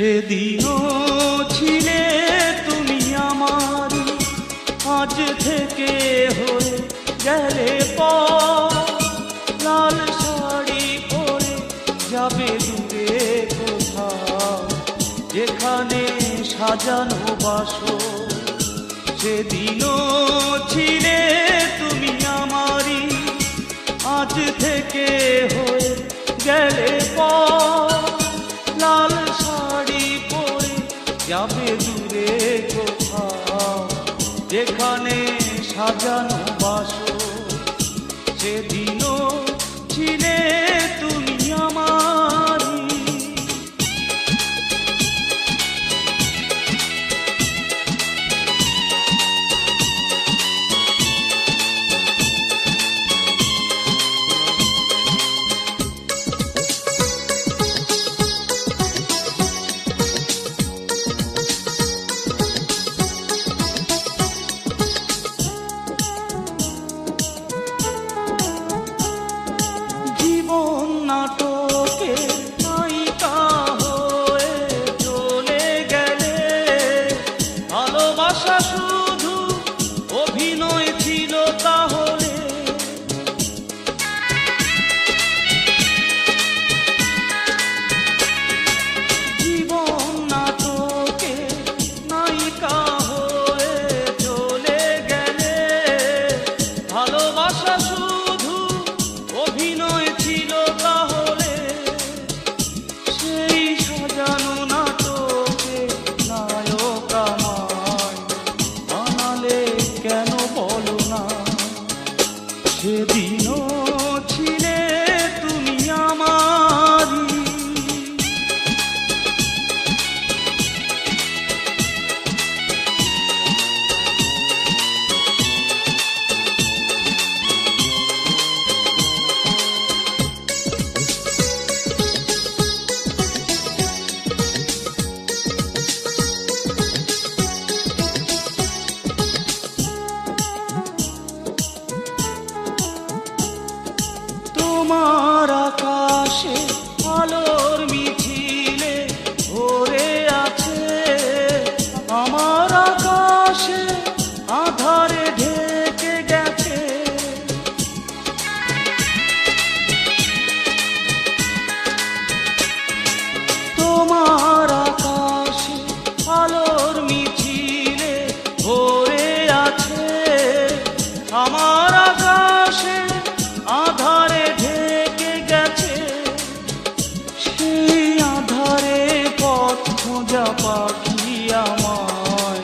সেদিনও ছিলে তুমি আমার, আজ থেকে হয়ে গেলে পর। লাল শাড়ি পরে যাবে দূরে কোথাও, যেখানে সাজানো বাসর। সেদিনও ছিলে তুমি আমারই, আজ থেকে হয়ে গেলে পর। লাল শাড়ি পরে যাবে দূরে কোথাও, যেখানে সাজানো বাসর। সেদিনও ছিলে তুমি আমারই। নাটকে নায়িকা হয়ে চলে গেলে, ভালোবাসা শুধু অভিনয় ছিল তাহলে। জীবন নাটকে নায়িকা হয়ে চলে গেলে, ভালোবাসা শুধু অভিনয় ছিল তাহলে। সেই সাজানো নাটকে নায়ক আমায় বানালে কেন বলো না। সেদিনও ছিলে তুমি আমারই। তোমার আকাশে আলোর মিছিলে ভরে আছে, আমার আকাশে আধারে ঢেকে গেছে। তোমার আকাশে আলোর মিছিলে ভরে আছে, আমার আকাশে আধারে ঢেকে গেছে। সেই আধারে পথ খোঁজা পাখি আমায়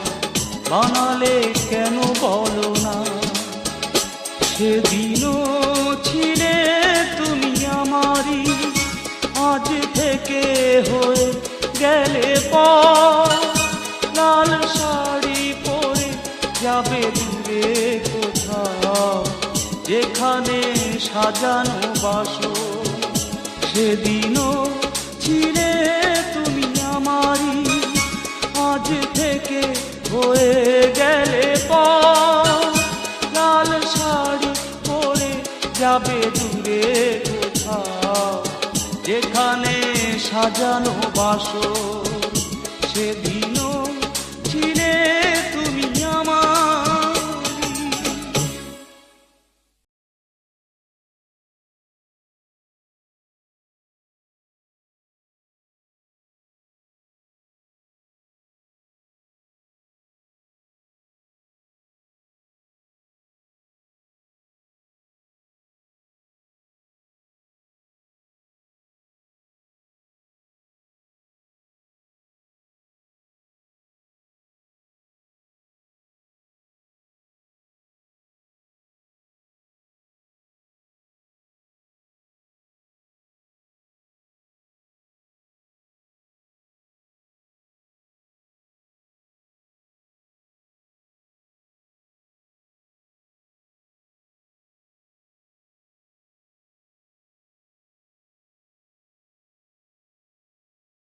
বানালে কেন বলো না। সেদিনও ছিলে তুমি আমারই, আজ থেকে হয়ে গেলে পর। লাল শাড়ি পরে যাবে দূরে কোথাও, যেখানে সাজানো বাসর। সেদিনও ছিলে তুমি আমারই, আজ থেকে হয়ে গেলে পর। লাল শাড়ি পরে যাবে দূরে কোথাও, যেখানে সাজানো বাসর। সেদিন